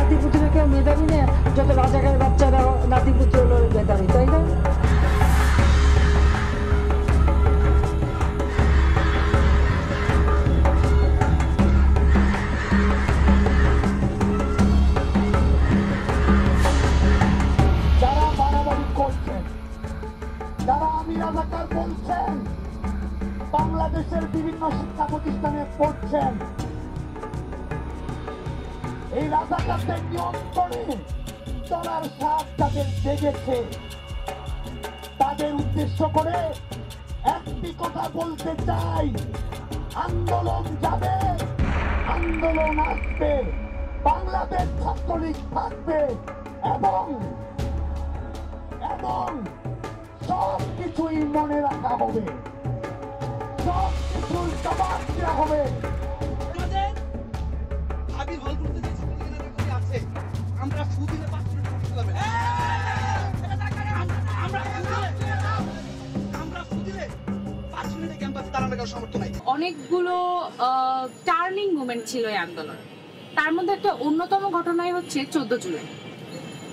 নাতিপুতিরা কেউ মেধাবী না, যত রাজাকারের বাচ্চারা নাতিপুত্র হলো মেধাবী, তাই না? যারা বাড়াবাড়ি করছেন, যারা আমি রাজাকার বলছেন, বাংলাদেশের বিভিন্ন শিক্ষা প্রতিষ্ঠানে পড়ছেন, এই রাজাকারদের নিয়ন্ত্রণে চলার স্বাদ যাদের জেগেছে, তাদের উদ্দেশ্য করে একটি কথা বলতে চাই, আন্দোলন যাবে, আন্দোলন আসবে, বাংলাদেশ ছাত্রলীগ থাকবে এবং সব কিছুই মনে রাখা হবে, সব কিছুর জবাব দেওয়া হবে। আমরা সুদিনে অনেকগুলো টার্নিং মোমেন্ট ছিল এই আন্দোলন। তার মধ্যে একটা অন্যতম ঘটনাই হচ্ছে 14 জুলাই।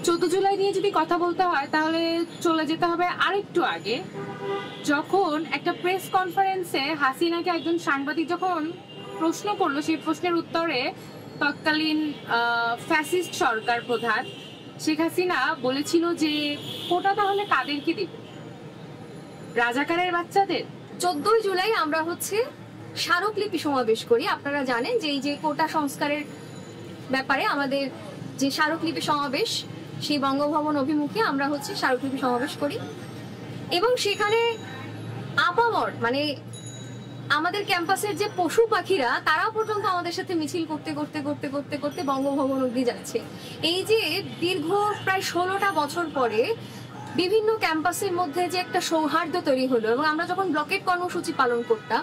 14 জুলাই নিয়ে যদি কথা বলতে হয় তাহলে চলে যেতে হবে আরেকটু আগে, যখন একটা প্রেস কনফারেন্সে হাসিনাকে একজন সাংবাদিক যখন প্রশ্ন করলো, সেই প্রশ্নের উত্তরে তৎকালীন ফ্যাসিস্ট সরকার প্রধান শেখ হাসিনা বলেছিল যে কোটা তাহলে কাদেরকে দিব, রাজাকারের বাচ্চাদের। 14 জুলাই আমরা হচ্ছে স্মারকলিপি সমাবেশ করি। আপনারা জানেন যে এই যে কোটা সংস্কারের ব্যাপারে আমাদের যে স্মারকলিপি সমাবেশ, সেই বঙ্গভবন অভিমুখে আমরা হচ্ছে স্মারকলিপি সমাবেশ করি এবং সেখানে আপামর মানে আমাদের ক্যাম্পাসের যে পশু পাখিরা তারা পর্যন্ত আমাদের সাথে মিছিল করতে করতে করতে করতে করতে বঙ্গভবন অবধি যাচ্ছে। এই যে দীর্ঘ প্রায় 16টা বছর পরে বিভিন্ন ক্যাম্পাসের মধ্যে যে একটা সৌহার্দ্য তৈরি হলো এবং আমরা যখন ব্লকেট কর্মসূচি পালন করতাম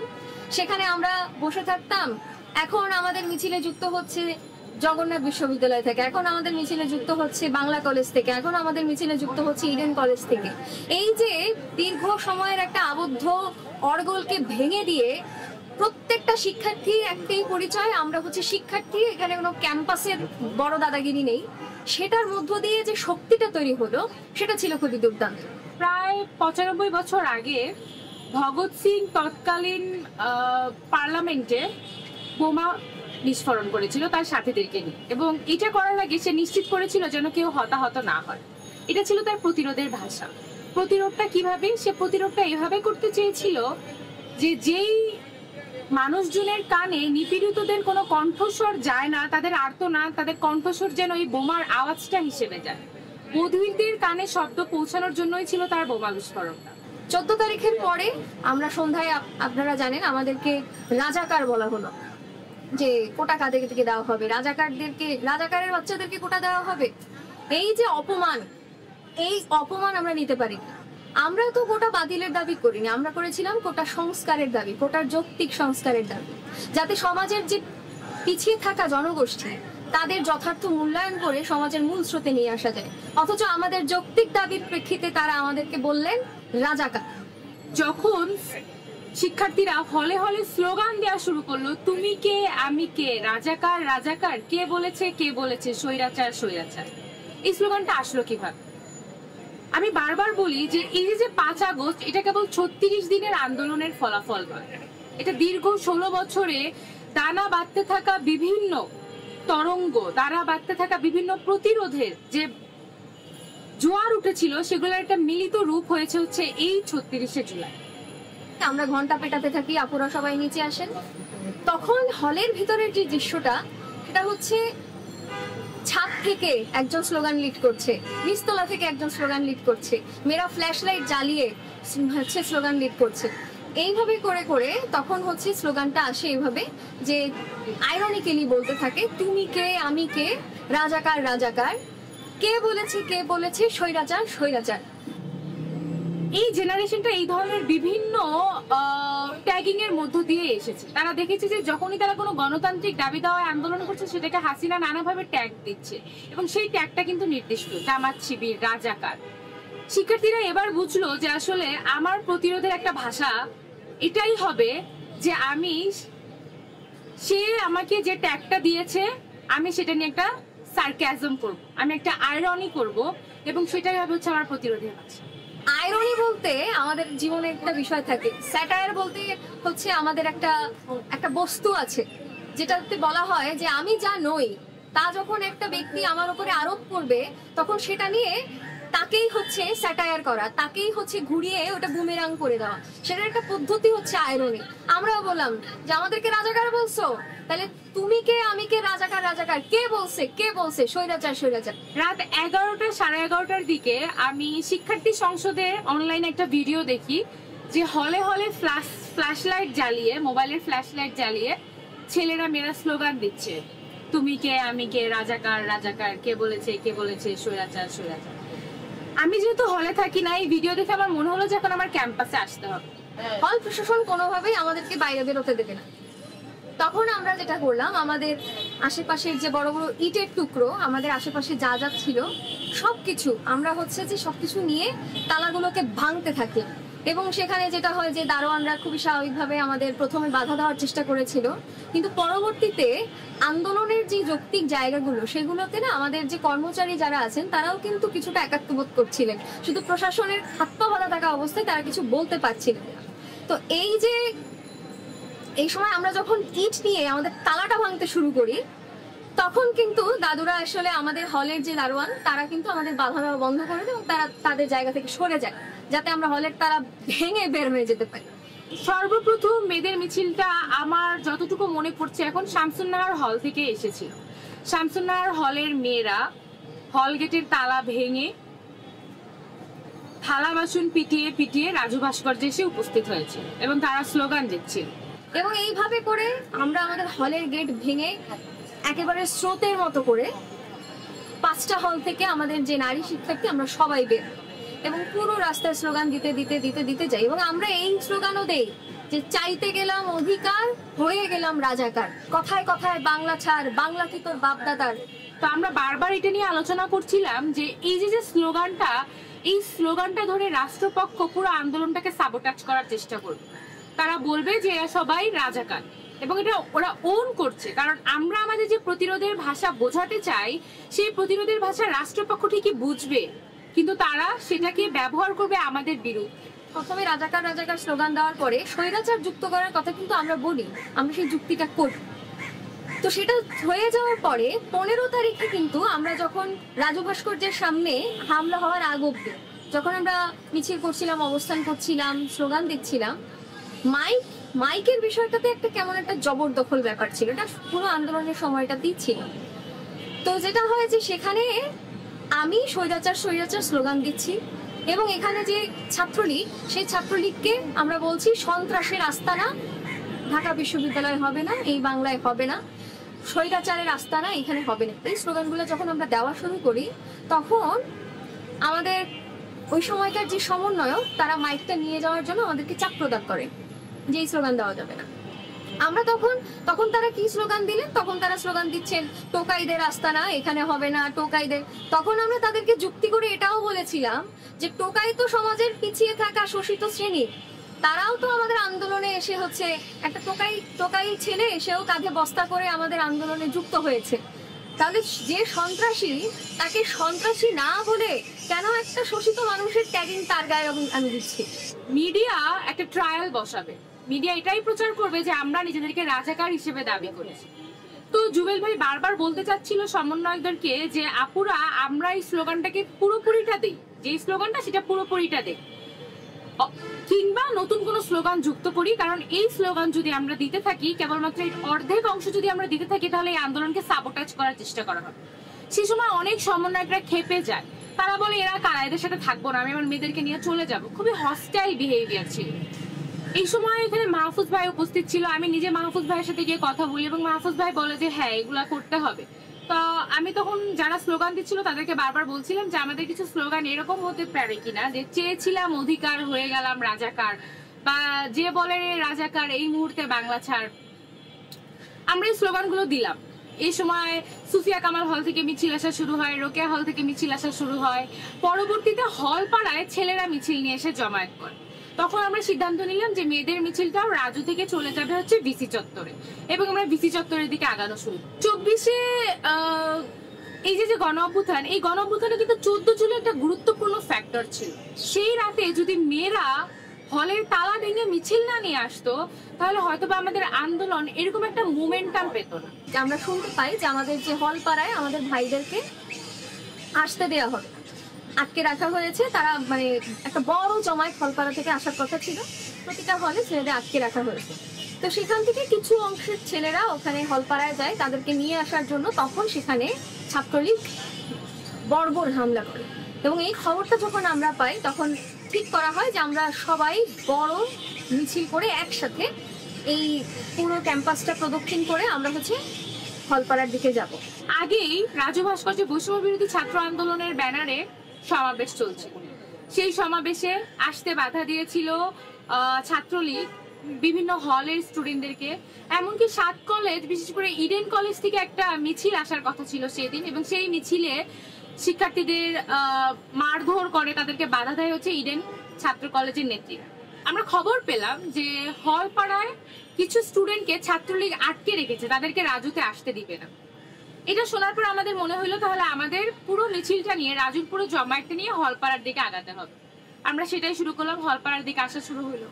সেখানে আমরা বসে থাকতাম। এখন আমাদের মিছিলে যুক্ত হচ্ছে জগন্নাথ বিশ্ববিদ্যালয় থেকে, এখন আমাদের মিছিলে যুক্ত হচ্ছে বাংলা কলেজ থেকে, এখন আমাদের মিছিলে যুক্ত হচ্ছে ইডেন কলেজ থেকে। এই যে দীর্ঘ সময়ের একটা আবদ্ধ অর্গলকে ভেঙে দিয়ে প্রত্যেকটা শিক্ষার্থী একটাই পরিচয়, আমরা হচ্ছে শিক্ষার্থী, এখানে কোনো ক্যাম্পাসের বড় দাদাগিরি নেই। সেটার মধ্য দিয়ে যে শক্তিটা তৈরি হলো সেটা ছিল খুবই দুর্দান্ত। প্রায় 95 বছর আগে ভগৎ সিং তৎকালীন পার্লামেন্টে বোমা বিস্ফোরণ করেছিল তার সাথীদেরকে নিয়ে, এবং এটা করার আগে সে নিশ্চিত করেছিল যেন কেউ হতাহত না হয়। এটা ছিল তার প্রতিরোধের ভাষা। প্রতিরোধটা কিভাবে? সে প্রতিরোধটা এভাবে করতে চেয়েছিল যে যেই মানুষজনের কানে নিপীড়িতদের কোনো কণ্ঠস্বর যায় না, তাদের আর্তনাদ, তাদের কণ্ঠস্বর যেন এই বোমার আওয়াজটা হিসেবে যায়। বধিরদের কানে শব্দ পৌঁছানোর জন্যই ছিল তার বোমা বিস্ফোরণটা। 14 তারিখের পরে আমরা সন্ধ্যায়, আপনারা জানেন, আমাদেরকে রাজাকার বলা হলো, যে কোটা কাদেরকে দেওয়া হবে, রাজাকারের বাচ্চাদেরকে কোটা দেওয়া হবে। এই যে অপমান, এই অপমান আমরা নিতে পারি না। আমরা তো কোটা বাতিলের দাবি করিনি, আমরা করেছিলাম কোটা সংস্কারের দাবি, কোটার যৌক্তিক সংস্কারের দাবি, যাতে সমাজের যে পিছিয়ে থাকা জনগোষ্ঠী তাদের যথার্থ মূল্যায়ন করে সমাজের মূল স্রোতে নিয়ে আসা যায়। অথচ আমাদের যৌক্তিক দাবির প্রেক্ষিতে তারা আমাদেরকে বললেন রাজাকার। যখন শিক্ষার্থীরা হলে হলে স্লোগান দেওয়া শুরু করলো, তুমি কে আমি কে, রাজাকার রাজাকার, কে বলেছে স্বৈরাচার স্বৈরাচার, এই স্লোগানটা আসলো কিভাবে? আমি বারবার বলি যে এই যে 5 আগস্ট এটা কেবল 36 দিনের আন্দোলনের ফলাফল নয়, এটা দীর্ঘ 16 বছরে দানা বাঁধতে থাকা বিভিন্ন তরঙ্গ, দানা বাঁধতে থাকা বিভিন্ন প্রতিরোধের যে জোয়ার উঠেছিল সেগুলোর একটা মিলিত রূপ হয়েছে হচ্ছে এই 36শে জুলাই। আমরা ঘন্টা পেটাতে থাকি, আপুরা সবাই নিচে আসেন। তখন হলের ভিতরের যে দৃশ্যটা, সেটা হচ্ছে ছাদ থেকে একজন স্লোগান লিড করছে, নিচতলা থেকে একজন স্লোগান লিড করছে, মেয়েরা ফ্ল্যাশ লাইট জ্বালিয়ে হচ্ছে স্লোগান লিড করছে। এইভাবে করে করে তখন হচ্ছে স্লোগানটা আসে এইভাবে যে আইরনিক্যালি বলতে থাকে, তুমি কে আমি কে, রাজাকার রাজাকার, কে বলেছে স্বৈরাচার স্বৈরাচার। এই জেনারেশনটা এই ধরনের বিভিন্ন ট্যাগিং এর মধ্য দিয়ে এসেছে। তারা দেখেছে যে যখনই তারা কোনো গণতান্ত্রিক দাবি দাওয়ায় আন্দোলন করছে সেটাকে হাসিনা নানাভাবে ট্যাগ দিচ্ছে, এবং সেই ট্যাগটা কিন্তু নির্দিষ্ট, জামাত শিবির, রাজাকার। শিক্ষার্থীরা এবার বুঝলো যে আসলে আমার প্রতিরোধের একটা ভাষা এটাই হবে যে সে আমাকে যে ট্যাগটা দিয়েছে আমি সেটা নিয়ে একটা সার্কাজম করব, আমি একটা আয়রনি করব, এবং সেটাই হবে হচ্ছে আমার প্রতিরোধের কাজ। আইরনি বলতে আমাদের জীবনে একটা বিষয় থাকে, স্যাটায়ার বলতে হচ্ছে আমাদের একটা বস্তু আছে যেটাতে বলা হয় যে আমি যা নই তা যখন একটা ব্যক্তি আমার উপরে আরোপ করবে তখন সেটা নিয়ে তাকেই হচ্ছে স্যাটায়ার করা, তাকেই হচ্ছে ঘুরিয়ে ওটা বুমেরাং করে দেওয়া, সেটার একটা পদ্ধতি হচ্ছে আইরনি। আমরাও বললাম যে আমাদেরকে রাজাকার বলছো, তাহলে তুমি কে আমি কে, রাজাকার রাজাকার কে বলছে স্বৈরাচার স্বৈরাচার। রাত 11টা 11:30টার দিকে আমি শিক্ষার্থী সংসদে অনলাইনে একটা ভিডিও দেখি যে হলে হলে ফ্ল্যাশ লাইট জ্বালিয়ে, মোবাইলের ফ্ল্যাশ লাইট জ্বালিয়ে ছেলেরা মেয়েরা স্লোগান দিচ্ছে, তুমি কে আমি কে, রাজাকার রাজাকার, কে বলেছে স্বৈরাচার স্বৈরাচার। আমি যেহেতু হলে থাকি না, এই ভিডিও দেখে আমার মনে হলো যে এখন আমার ক্যাম্পাসে আসতে হবে। হল প্রশাসন কোনোভাবেই আমাদেরকে বাইরে বেরোতে দেবে না। তখন আমরা যেটা করলাম, আমাদের আশেপাশের যে বড় বড় ইটের টুকরো, আমাদের আশেপাশে যা যা ছিল সবকিছু আমরা হচ্ছে যে সবকিছু নিয়ে তালাগুলোকে ভাঙতে থাকি। এবং সেখানে যেটা হয় যে দারোয়ানরা খুবই স্বাভাবিকভাবে আমাদের প্রথমে বাধা দেওয়ার চেষ্টা করেছিল, কিন্তু পরবর্তীতে আন্দোলনের যে যৌক্তিক জায়গাগুলো সেগুলোতে না আমাদের যে কর্মচারী যারা আছেন তারাও কিন্তু কিছুটা একাত্মবোধ করছিলেন, শুধু প্রশাসনের হাত পা বাঁধা থাকা অবস্থায় তারা কিছু বলতে পারছিলেন না। তো এই সময় আমরা যখন ইট নিয়ে আমাদের তালাটা ভাঙতে শুরু করি তখন কিন্তু দাদুরা আসলে আমাদের হলের যে দারোয়ান তারা কিন্তু আমাদের বাধা দেওয়া বন্ধ করে দেয় এবং তারা তাদের জায়গা থেকে সরে যায় যাতে আমরা হলের তালা ভেঙে বের হয়ে যেতে পারি। সর্বপ্রথম মেয়েদের মিছিলটা আমার যতটুকু মনে পড়ছে এখন শামসুন্নাহার হল থেকে এসেছিল। শামসুন্নাহার হলের মেয়েরা হল গেটের তালা ভেঙে থালা বাসন পিটিয়ে পিটিয়ে রাজু ভাস্কর্যে এসে উপস্থিত হয়েছে এবং তারা স্লোগান দিচ্ছিল। এবং এইভাবে করে আমরা আমাদের হলের গেট ভেঙে একেবারে স্রোতের মতো করে 5টা হল থেকে আমাদের যে নারী শিক্ষার্থী আমরা সবাই বের এবং পুরো রাস্তায় স্লোগান দিতে দিতে দিতে দিতে যাই। এবং আমরা এই স্লোগানও দেই যে চাইতে গেলাম অধিকার, হয়ে গেলাম রাজাকার, কথায় কথায় বাংলা ছাড়, বাংলা কি তোর বাপদাদার। তো আমরা বারবার এটা নিয়ে আলোচনা করছিলাম যে এই যে স্লোগানটা, এই স্লোগানটা ধরে রাষ্ট্রপক্ষ পুরো আন্দোলনটাকে সাবোটাজ করার চেষ্টা করবে। তারা বলবে যে এরা সবাই রাজাকার, এবং এটা ওরা ওন করছে, কারণ আমরা আমাদের যে প্রতিরোধের ভাষা বোঝাতে চাই সেই প্রতিরোধের ভাষা রাষ্ট্রপক্ষ ঠিকই বুঝবে, কিন্তু তারা সেটাকে ব্যবহার করবে আমাদের বিরুদ্ধে। প্রথমে রাজাকার রাজাকার স্লোগান দেওয়ার পরে স্বৈরাচার যুক্ত করার কথা কিন্তু আমরা বলি, আমরা সেই যুক্তিটা করি। তো সেটা হয়ে যাওয়ার পরে 15 তারিখে কিন্তু আমরা যখন রাজু ভাস্কর্যের সামনে হামলা হওয়ার আগ অব্দি যখন আমরা মিছিল করছিলাম, অবস্থান করছিলাম, স্লোগান দিচ্ছিলাম, মাইকের বিষয়টাতে একটা কেমন একটা জবরদখল ব্যাপার ছিল, এটা পুরো আন্দোলনের সময়টা দিচ্ছিল। তো যেটা হয় যে সেখানে আমি স্বৈরাচার স্বৈরাচার স্লোগান দিচ্ছি এবং এখানে যে ছাত্রলীগ, সেই ছাত্রলীগকে আমরা বলছি সন্ত্রাসের আস্তানা, ঢাকা বিশ্ববিদ্যালয় হবে না, এই বাংলায় হবে না, স্বৈরাচারের আস্তানা এখানে হবে না। এই স্লোগানগুলো যখন আমরা দেওয়া শুরু করি তখন আমাদের ওই সময়কার যে সমন্বয়ক তারা মাইকটা নিয়ে যাওয়ার জন্য আমাদেরকে চাপ প্রদান করে যে এই স্লোগান দেওয়া যাবে না। আমরা তখন তারা কি স্লোগান দিলেন, তখন তারা স্লোগান দিচ্ছেন টোকাইদের আস্তানা এখানে হবে না, টোকাইদের। তখন আমরা তাদেরকে যুক্তি করে এটাও বলেছিলাম যে টোকাই তো সমাজের পিছিয়ে থাকা শোষিত শ্রেণী, তারাও তো আমাদের আন্দোলনে এসে হচ্ছে একটা টোকাই ছেলে এসেও কাঁধে বস্তা করে আমাদের আন্দোলনে যুক্ত হয়েছে। তাহলে যে সন্ত্রাসী তাকে সন্ত্রাসী না বলে কেন একটা শোষিত মানুষের ট্যাগিং তার গায়ে আমি দিচ্ছি? মিডিয়া একটা ট্রায়াল বসাবে, মিডিয়া এটাই প্রচার করবে যে আমরা নিজেদেরকে রাজাকার হিসেবে দাবি করেছি। তো জুবেল ভাই বারবার বলতে চাচ্ছিল সমন্বয়কদেরকে যে আপুরা আমরা এই স্লোগানটাকে পুরোপুরিটা দিই, যে স্লোগানটা সেটা পুরোপুরিটা দিই, কিংবা নতুন কোনো স্লোগান যুক্ত করি, কারণ এই স্লোগান যদি আমরা দিতে থাকি, কেবলমাত্র এর অর্ধেক অংশ যদি আমরা দিতে থাকি তাহলে এই আন্দোলনকে সাবোটাজ করার চেষ্টা করা হবে। সেই সময় অনেক সমন্বয়করা খেপে যায়, তারা বলে এরা কারা, এদের সাথে থাকবো না, আমি আমার মেয়েদেরকে নিয়ে চলে যাব। খুবই হস্টাইল বিহেভিয়ার ছিল। এই সময় এখানে মাহফুজ ভাই উপস্থিত ছিল, আমি নিজে মাহফুজ ভাইয়ের সাথে গিয়ে কথা বলি এবং মাহফুজ ভাই বলে যে হ্যাঁ এগুলা করতে হবে। তো আমি তখন যারা স্লোগান দিচ্ছিল তাদেরকে বারবার বলছিলাম যে আমাদের কিছু স্লোগান এরকম হতে পারে কিনা যে চেয়েছিলাম অধিকার, হয়ে গেলাম রাজাকার, বা যে বলে রাজাকার এই মুহূর্তে বাংলা ছাড়। আমরা এই স্লোগানগুলো দিলাম। এই সময় সুফিয়া কামাল হল থেকে মিছিল আসা শুরু হয়, রোকেয়া হল থেকে মিছিল আসা শুরু হয়, পরবর্তীতে হল পাড়ায় ছেলেরা মিছিল নিয়ে এসে জমায়েত করে। তখন আমরা সিদ্ধান্ত নিলাম যে মেয়েদের মিছিলটাও রাজু থেকে চলে যাবে হচ্ছে ভিসি চত্বরে, এবং আমরা ভিসি চত্বরের দিকে আগানো শুরু। 24 এই যে গণ অভ্যুত্থান, এই গণ অভ্যুত্থানে কিন্তু 14 জুলাই একটা গুরুত্বপূর্ণ ফ্যাক্টর ছিল। সেই রাতে যদি মেয়েরা হলের তালা ভেঙে মিছিল না নিয়ে আসতো তাহলে হয়তোবা আমাদের আন্দোলন এরকম একটা মোমেন্টাম পেত না। আমরা শুনতে পাই যে আমাদের যে হল পাড়ায় আমাদের ভাইদেরকে আসতে দেওয়া হবে, আটকে রাখা হয়েছে। তারা মানে একটা বড় জমায়েত হলপাড়া থেকে আসার কথা ছিল, প্রতিটা হলে ছেলেদের আটকে রাখা হয়েছে। তো সেখান থেকে কিছু অংশের ছেলেরা ওখানে হলপাড়ায় যায় তাদেরকে নিয়ে আসার জন্য, তখন সেখানে ছাত্রলীগ বর্বর হামলা করে। এবং এই খবরটা যখন আমরা পাই তখন ঠিক করা হয় যে আমরা সবাই বড় মিছিল করে একসাথে এই পুরো ক্যাম্পাসটা প্রদক্ষিণ করে আমরা হলপাড়ার দিকে যাব। আগেই রাজু ভাস্কর্যে বৈষম্য বিরোধী ছাত্র আন্দোলনের ব্যানারে সমাবেশ চলছিল। সেই সমাবেশে আসতে বাধা দিয়েছিল ছাত্রলীগ বিভিন্ন হলের স্টুডেন্টদেরকে। এমনকি 7 কলেজ, বিশেষ করে ইডেন কলেজ থেকে একটা মিছিল আসার কথা ছিল সেদিন, এবং সেই মিছিলে শিক্ষার্থীদের মারধর করে, তাদেরকে বাধা দেয় ইডেন ছাত্র কলেজের নেত্রীরা। আমরা খবর পেলাম যে হলপাড়ায় কিছু স্টুডেন্টকে ছাত্রলীগ আটকে রেখেছে, তাদেরকে রাজুতে আসতে দিবে না। এটা শোনার পর আমাদের মনে হলো তাহলে আমাদের পুরো মিছিলটা নিয়ে, রাজুর পুরো জমায়েতটা নিয়ে হলপাড়ার দিকে আগাতে হবে। আমরা সেটাই শুরু করলাম, হলপাড়ার দিকে আসা শুরু হলো।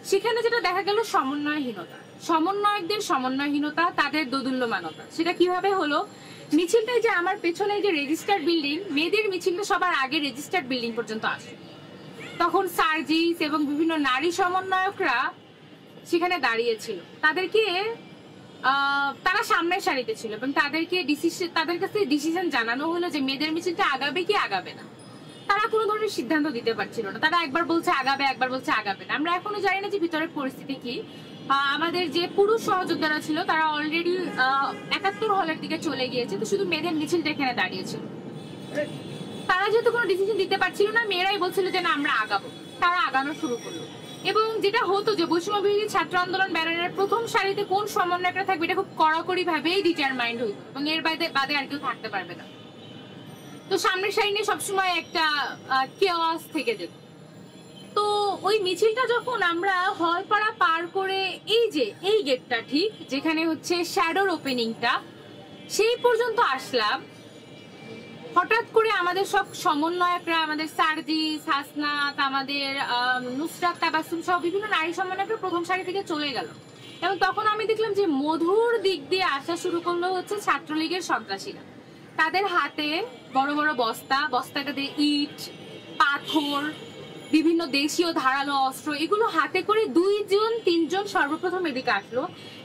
সেখানে যেটা দেখা গেল সমন্বয়হীনতা, সমন্বয়কদের সমন্বয়হীনতা, তাদের দোদুল্যমানতা। সেটা কিভাবে হলো? মিছিলটাই যে আমার পেছনে যে রেজিস্টার্ড বিল্ডিং, মেয়েদের মিছিলটা সবার আগে রেজিস্টার্ড বিল্ডিং পর্যন্ত আসে। তখন সার্জিস এবং বিভিন্ন নারী সমন্বয়করা সেখানে দাঁড়িয়েছিল। তাদেরকে তারা সামনের সারিতে ছিল এবং তাদের কাছে ডিসিশন জানানো হলো যে মেয়েদের মিছিলটা আগাবে কি আগাবে না। তারা কোনো ধরনের সিদ্ধান্ত দিতে পারছিল না। তারা একবার বলছে আগাবে, একবার বলছে আগাবে না। আমরা এখনো জানি না যে ভিতরের পরিস্থিতি কি। আমাদের যে পুরুষ সহযোদ্ধারা ছিল তারা অলরেডি 71 হলের দিকে চলে গিয়েছে, তো শুধু মেয়েদের মিছিলটা এখানে দাঁড়িয়েছিল। তারা যেহেতু কোনো ডিসিশন দিতে পারছিল না, মেয়েরাই বলছিল যে না আমরা আগাবো। তারা আগানো শুরু করলো। এবং যেটা হতো যে বৈষম্য বিরোধী ছাত্র আন্দোলন ব্যানারের প্রথম সারিতে কোন সমন্বয়করা থাকবে এটা খুব কড়াকড়ি ভাবেই ডিটারমাইন্ড হইতো, এবং এর বাদে আর কেউ থাকতে পারবে না। তো সামনের সারি নিয়ে সবসময় একটা কেওয়াস থেকে যেত। তো ওই মিছিলটা যখন আমরা হলপাড়া পার করে এই গেটটা ঠিক যেখানে শ্যাডোর ওপেনিংটা, সেই পর্যন্ত আসলাম, হঠাৎ করে আমাদের সব সমন্বয়করা, আমাদের সার্জিস, হাসনাত, আমাদের নুসরাত, তাবাসসুম সহ বিভিন্ন নারী সমন্বয়করা প্রথম সারি থেকে চলে গেল। এবং তখন আমি দেখলাম যে মধুর দিক দিয়ে আসা শুরু করলো ছাত্রলীগের সন্ত্রাসীরা। তাদের হাতে বড় বড় বস্তাটাতে ইট, পাথর, বিভিন্ন দেশীয় ধারালো অস্ত্র, এগুলো হাতে করে 2 জন 3 জন সর্বপ্রথম এদিকে আসলো।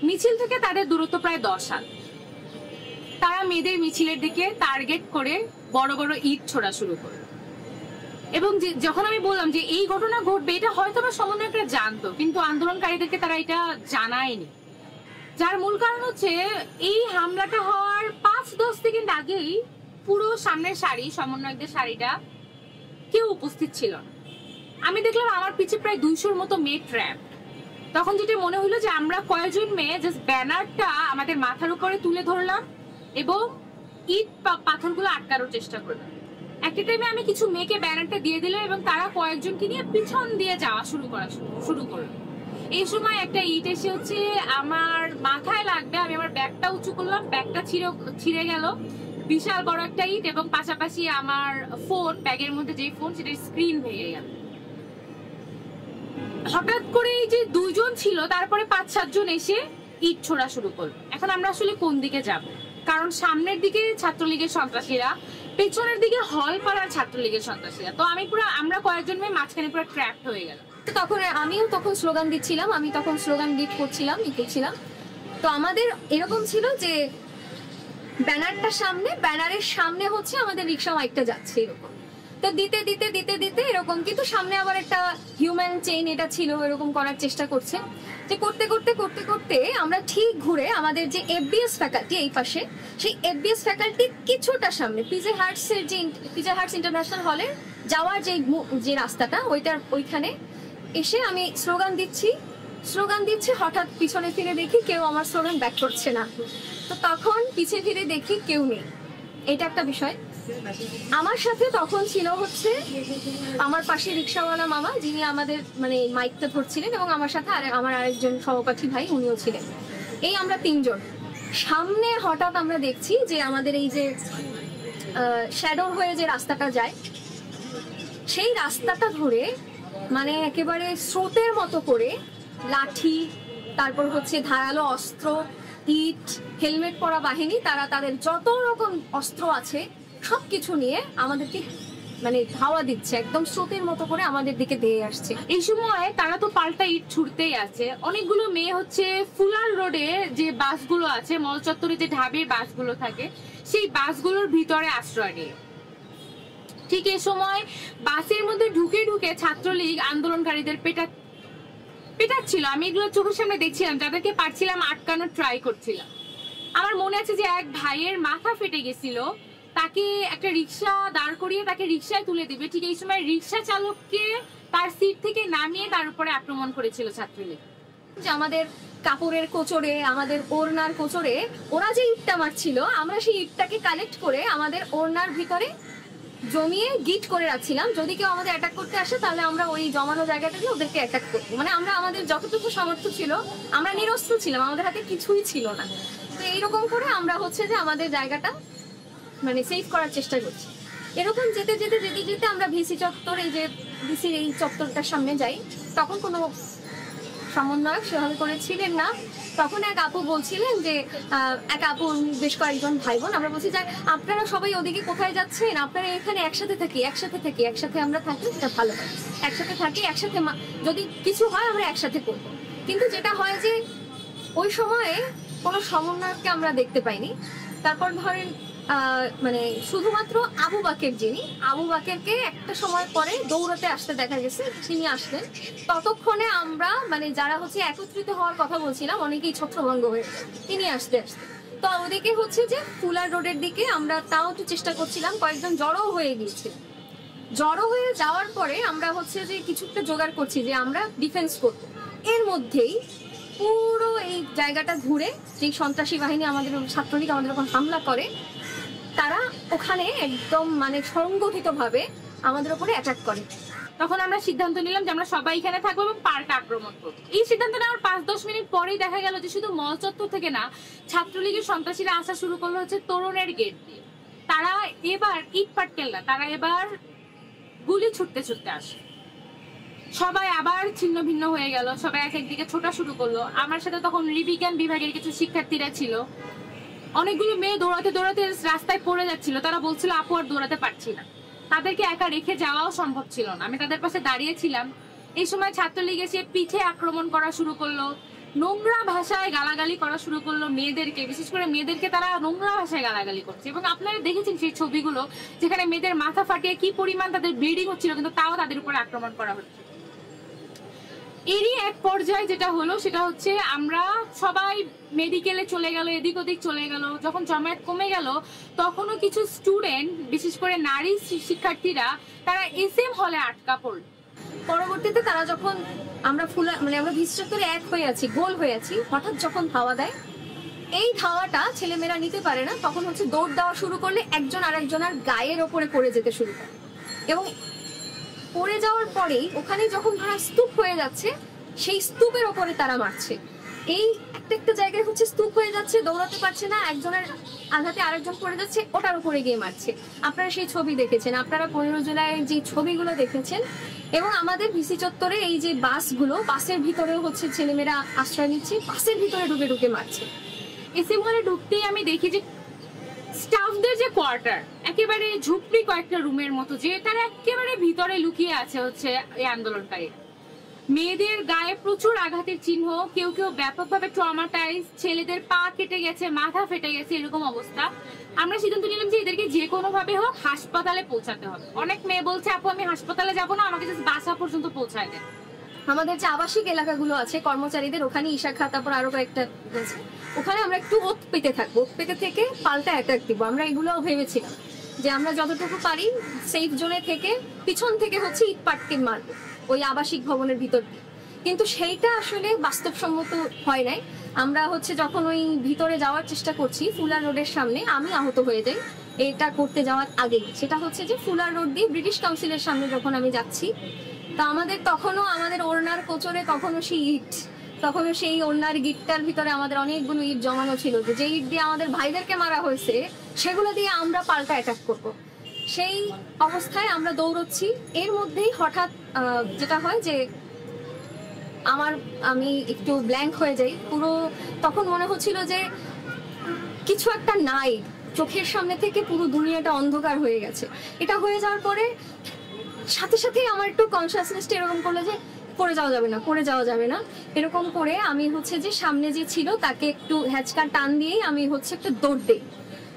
মিছিল থেকে তাদের দূরত্ব প্রায় 10 হাত। তারা মেয়েদের মিছিলের দিকে টার্গেট করে বড় বড় ইট ছোড়া শুরু করলো। এবং যখন আমি বললাম যে এই ঘটনা ঘটবে, এটা হয়তো বা সমন্বয়করা জানতো, কিন্তু আন্দোলনকারীদেরকে তারা এটা জানায়নি। যার মূল কারণ এই হামলাটা হওয়ার 5-10 সেকেন্ড আগেই পুরো সামনের সারি, সমন্বয়কদের সারিটা কেউ উপস্থিত ছিল না। আমি দেখলাম আমার পিছে প্রায় 200-র মতো মেয়ে ট্র্যাপ। তখন যেটা মনে হলো যে আমরা কয়েকজন মেয়ে জাস্ট ব্যানারটা আমাদের মাথার উপরে তুলে ধরলাম এবং ইট পাথরগুলো আটকানোর চেষ্টা করলাম। একটা টাইমে আমি কিছু মেয়েকে ব্যানারটা দিয়ে দিলাম এবং তারা কয়েকজনকে নিয়ে পিছন দিয়ে যাওয়া শুরু করলো। এই সময় একটা ইট এসে আমার মাথায় লাগবে, আমি আমার ব্যাগটা উঁচু করলাম, ব্যাগটা ছিঁড়ে গেল, বিশাল বড় একটা ইট, এবং পাশাপাশি আমার ফোন, ব্যাগের মধ্যে যে ফোন সেটার স্ক্রিন ভেঙে গেল। হঠাৎ করে এই যে 2 জন ছিল, তারপরে 5-7 জন এসে ইট ছোড়া শুরু করলো। এখন আমরা আসলে কোন দিকে যাব? কারণ সামনের দিকে ছাত্রলীগের সন্ত্রাসীরা, পেছনের দিকে হলপাড়ার ছাত্রলীগের সন্ত্রাসীরা। তো আমরা কয়েকজন মেয়ে মাঝখানে পুরো ট্র্যাপড হয়ে গেল। তো তখন আমিও স্লোগান দিচ্ছিলাম, আমি তখন স্লোগান লিড করছিলাম, তো আমাদের এরকম ছিল যে ব্যানারের সামনে আমাদের রিক্সা মাইকটা যাচ্ছে এরকম। তো দিতে দিতে দিতে দিতে এরকম, কিন্তু সামনে আবার একটা হিউম্যান চেইন এটা ছিল, এরকম করার চেষ্টা করছে। যে করতে করতে করতে করতে আমরা ঠিক ঘুরে আমাদের যে এফবিএস ফ্যাকাল্টি এই পাশে, সেই এফবিএস ফ্যাকাল্টি কিছুটা সামনে পিজে হার্টস ইন্টারন্যাশনাল হলে যাওয়ার যে রাস্তাটা, ওইখানে এসে আমি স্লোগান দিচ্ছি, হঠাৎ পিছনে ফিরে দেখি কেউ আমার স্লোগান ব্যাক করছে না। তো তখন পিছে ফিরে দেখি কেউ নেই। এটা একটা বিষয়। আমার সাথে তখন ছিল আমার পাশে রিক্সাওয়ালা মামা, যিনি আমাদের মাইকটা ধরছিলেন, এবং আমার সাথে আমার আরেকজন সহপাঠী ভাই, উনিও ছিলেন। এই আমরা 3 জন। সামনে হঠাৎ আমরা দেখছি যে আমাদের এই যে শ্যাডো হয়ে যে রাস্তাটা যায়, সেই রাস্তাটা ধরে মানে একেবারে স্রোতের মতো করে লাঠি, তারপর হচ্ছে ধারালো অস্ত্র, ইট, হেলমেট পরা বাহিনী, তারা তাদের যত রকম অস্ত্র আছে সবকিছু নিয়ে আমাদেরকে মানে ধাওয়া দিচ্ছে, একদম স্রোতের মতো করে আমাদের দিকে ধেয়ে আসছে। এই সময় তারা তো পাল্টা ইট ছুটতেই আছে। অনেকগুলো মেয়ে হচ্ছে ফুলার রোডে যে বাসগুলো আছে, মল চত্বরে যে ঢাবির বাসগুলো থাকে, সেই বাসগুলোর ভিতরে আশ্রয় নিয়ে ঠিক এই সময় বাসের মধ্যে ঢুকে ঢুকে ছাত্রলীগ আন্দোলনকারীদের পেটাচ্ছিল। আমি এগুলো চোখের সামনে দেখছিলাম, যাদেরকে পারছিলাম আটকানোর ট্রাই করছিলাম। আমার মনে আছে যে এক ভাইয়ের মাথা ফেটে গেছিল, তাকে একটা রিক্সা দাঁড় করিয়ে তাকে রিক্সায় তুলে দিবে, ঠিক এই সময় রিক্সা চালককে তার সিট থেকে নামিয়ে তার উপরে আক্রমণ করেছিল ছাত্রলীগ। যে আমাদের কাপড়ের কোচরে, আমাদের ওড়নার কোচরে ওরা যে ইটটা মারছিল, আমরা সেই ইটটাকে কালেক্ট করে আমাদের ওড়নার ভিতরে জমিয়ে গিট করে রাখছিলাম। যদি কেউ আমাদের অ্যাটাক করতে আসে তাহলে আমরা ওই জমানো জায়গাটাকে ওদেরকে অ্যাটাক করবো। মানে আমরা আমাদের যতটুকু সামর্থ্য ছিল, আমরা নিরস্ত্র ছিলাম, আমাদের হাতে কিছুই ছিল না। তো এইরকম করে আমরা হচ্ছে যে আমাদের জায়গাটা মানে সেভ করার চেষ্টা করছি। এরকম যেতে যেতে যেতে যেতে আমরা ভিসি চত্বর, এই যে ভিসির এই চত্বরটার সামনে যাই, তখন কোনো সমন্বয়ক সেভাবে করে ছিলেন না। তখন এক আপু বলছিলেন যে এক আপু বেশ কয়েকজন ভাই বোন, আমরা বলছি যে আপনারা সবাই ওদিকে কোথায় যাচ্ছেন, আপনারা এখানে একসাথে থাকি, একসাথে আমরা থাকি, এটা ভালো হয়, একসাথে থাকি, একসাথে যদি কিছু হয় আমরা একসাথে করবো। কিন্তু যেটা হয় যে ওই সময়ে কোনো সমন্বয়ককে আমরা দেখতে পাইনি। তারপর ধরেন মানে শুধুমাত্র আবু বাকেরকে একটা সময় পরে দৌড়াতে আসতে দেখা গেছে, তিনি আসলেন। ততক্ষণে আমরা মানে যারা হচ্ছে একত্রিত হওয়ার কথা বলছিলাম, অনেকেই ছত্রভঙ্গ হয়ে তিনি আসতে তো ওদিকে হচ্ছে যে ফুলার রোডের দিকে আমরা তাও একটু চেষ্টা করছিলাম, কয়েকজন জড়ো হয়ে গিয়েছে। জড়ো হয়ে যাওয়ার পরে আমরা হচ্ছে যে কিছুটা জোগাড় করছি যে আমরা ডিফেন্স করব। এর মধ্যেই পুরো এই জায়গাটা ঘুরে যে সন্ত্রাসী বাহিনী আমাদের ছাত্রলীগ আমাদের ওখানে হামলা করে, তারা ওখানে একদম মানে সংগঠিতভাবে আমাদের উপরে অ্যাটাক করে। তখন আমরা সিদ্ধান্ত নিলাম যে আমরা সবাই এখানে থাকবো এবং পাল্টা আক্রমণ করবো। এই সিদ্ধান্ত নেওয়ার 5-10 মিনিট পরেই দেখা গেল যে শুধু মল চত্বর থেকে না, ছাত্রলীগের সন্ত্রাসীরা আসা শুরু করলো হচ্ছে তরুণের গেট দিয়ে। তারা এবার ইট পাটকেল না, তারা এবার গুলি ছুটতে ছুটতে আসে। সবাই আবার ছিন্ন ভিন্ন হয়ে গেল, সবাই এক একদিকে ছোটা শুরু করলো। আমার সাথে তখন নৃবিজ্ঞান বিভাগের কিছু শিক্ষার্থীরা ছিল। অনেকগুলো মেয়ে দৌড়াতে দৌড়াতে রাস্তায় পড়ে যাচ্ছিল, তারা বলছিল আপু আর দৌড়াতে পারছি না। তাদেরকে একা রেখে যাওয়াও সম্ভব ছিল না, আমি তাদের পাশে দাঁড়িয়েছিলাম। এই সময় ছাত্রলীগ এসে পিঠে আক্রমণ করা শুরু করলো, নোংরা ভাষায় গালাগালি করা শুরু করলো মেয়েদেরকে, বিশেষ করে মেয়েদেরকে তারা নোংরা ভাষায় গালাগালি করছে। এবং আপনারা দেখেছেন সেই ছবিগুলো, যেখানে মেয়েদের মাথা ফাটিয়ে কি পরিমাণ তাদের ব্লিডিং হচ্ছিল, কিন্তু তাও তাদের উপর আক্রমণ করা হচ্ছে। এরই এক পর্যায়ে যেটা হলো সেটা হচ্ছে আমরা সবাই মেডিকেলে চলে গেল, এদিক ওদিক চলে গেল। যখন জমায়েত কমে গেল তখনও কিছু স্টুডেন্ট, বিশেষ করে নারী শিক্ষার্থীরা, তারা এসএম হলে আটকা পড়ল। পরবর্তীতে তারা যখন আমরা আমরা ভিসি চত্বরে এক হয়ে আছি, গোল হয়ে আছি, হঠাৎ যখন ধাওয়া দেয়, এই ধাওয়াটা ছেলেমেয়েরা নিতে পারে না, তখন হচ্ছে দৌড় দেওয়া শুরু করলে একজন আরেকজনের গায়ের ওপরে পড়ে যেতে শুরু করে। এবং পড়ে যাওয়ার পরেই ওখানে যখন তারা স্তূপ হয়ে যাচ্ছে, সেই স্তূপের ওপরে তারা মারছে। এই একটা জায়গায় হচ্ছে স্তূপ হয়ে যাচ্ছে, দৌড়াতে পারছে না, একজনের আঘাতে আরেকজন পড়ে যাচ্ছে, ওটার উপরে গিয়ে মারছে। আপনারা সেই ছবি দেখেছেন, আপনারা 15 জুলাইয়ের যে ছবিগুলো দেখেছেন। এবং আমাদের ভিসি চত্বরে এই যে বাসগুলো, বাসের ভিতরেও হচ্ছে ছেলেমেয়েরা আশ্রয় নিচ্ছে, বাসের ভিতরে ঢুকে ঢুকে মারছে। এসএম হলে ঢুকতেই আমি দেখি যে স্টাফদের যে কোয়ার্টার, একেবারে ঝুপড়ি কয়েকটা রুমের মতো, যে তার একেবারে ভিতরে লুকিয়ে আছে হচ্ছে এই আন্দোলনকারী। মেয়েদের গায়ে প্রচুর আঘাতের চিহ্ন, কেউ কেউ ব্যাপকভাবে ট্রমাটাইজ, ছেলেদের পা কেটে গেছে, মাথা ফেটে গেছে, এরকম অবস্থা। আমরা সিদ্ধান্ত নিলাম যে এদেরকে যে কোনো ভাবে হোক হাসপাতালে পৌঁছাতে হবে। অনেক মেয়ে বলছে আপু আমি হাসপাতালে যাবো না, আমাকে জাস্ট বাসা পর্যন্ত পৌঁছায় দেন। আমাদের যে আবাসিক এলাকাগুলো আছে কর্মচারীদের, ওখানে ঈশা তারপর আরো কয়েকটা আছে, ওখানে আমরা একটু ওত পেতে থাকবো, পেতে থেকে পাল্টা অ্যাটাক দিব। আমরা এগুলোও ভেবেছিলাম যে আমরা যতটুকু পারি সেফ জোনে থেকে পিছন থেকে হচ্ছে ইট পাটকে মারবো ওই আবাসিক ভবনের ভিতর দিয়ে। কিন্তু সেইটা আসলে বাস্তবসম্মত হয় নাই। আমরা হচ্ছে যখন ওই ভিতরে যাওয়ার চেষ্টা করছি ফুলার রোডের সামনে, আমি আহত হয়ে যাই এটা করতে যাওয়ার আগেই। সেটা হচ্ছে যে ফুলার রোড দিয়ে ব্রিটিশ কাউন্সিলের সামনে যখন আমি যাচ্ছি, তা আমাদের তখনও আমাদের ওড়নার কোচরে তখনও সেই ইট, তখন সেই ওনার গিটটার ভিতরে আমাদের অনেকগুলো ইট জমানো ছিল, যে ইট দিয়ে আমাদের ভাইদেরকে মারা হয়েছে সেগুলো দিয়ে আমরা পাল্টা অ্যাটাক করব। সেই অবস্থায় আমরা দৌড়চ্ছি, এর মধ্যেই হঠাৎ যেটা হয় যে আমি একটু ব্ল্যাঙ্ক হয়ে যাই পুরো। তখন মনে হচ্ছিল যে কিছু একটা নাই, চোখের সামনে থেকে পুরো দুনিয়াটা অন্ধকার হয়ে গেছে। এটা হয়ে যাওয়ার পরে সাথে সাথেই আমার একটু কনসিয়াসনেসটা এরকম করলো যে পড়ে যাওয়া যাবে না, পড়ে যাওয়া যাবে না। এরকম করে আমি হচ্ছে যে সামনে যে ছিল তাকে একটু হ্যাচকা টান দিয়েই আমি হচ্ছে একটা দৌড় দিই।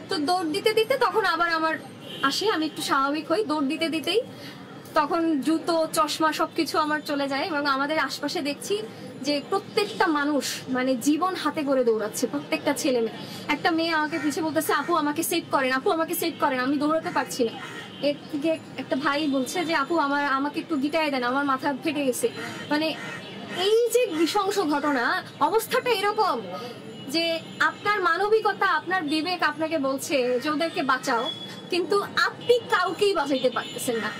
তো দৌড় দিতে দিতে তখন আবার আমার আসে, আমি একটু স্বাভাবিক হই। দৌড় দিতে দিতেই তখন জুতো, চশমা সবকিছু আমার চলে যায় এবং আমাদের আশপাশে দেখছি যে প্রত্যেকটা মানুষ মানে জীবন হাতে করে দৌড়াচ্ছে, প্রত্যেকটা ছেলে মেয়ে। একটা মেয়ে আমাকে পিছিয়ে বলতেছে, আপু আমাকে সেভ করেন, আপু আমাকে সেভ করেন, আমি দৌড়াতে পারছি না। এর থেকে একটা ভাই বলছে যে আপু আমাকে একটু গিটায় দেন, আমার মাথা ফেটে গেছে। মানে এই যে নৃশংস ঘটনা, অবস্থাটা এরকম যে আপনার মানবিকতা, আপনার বিবেক আপনাকে বলছে যে ওদেরকে বাঁচাও, কিন্তু আপনি কাউকেই বাঁচাইতে পারতেছেন না।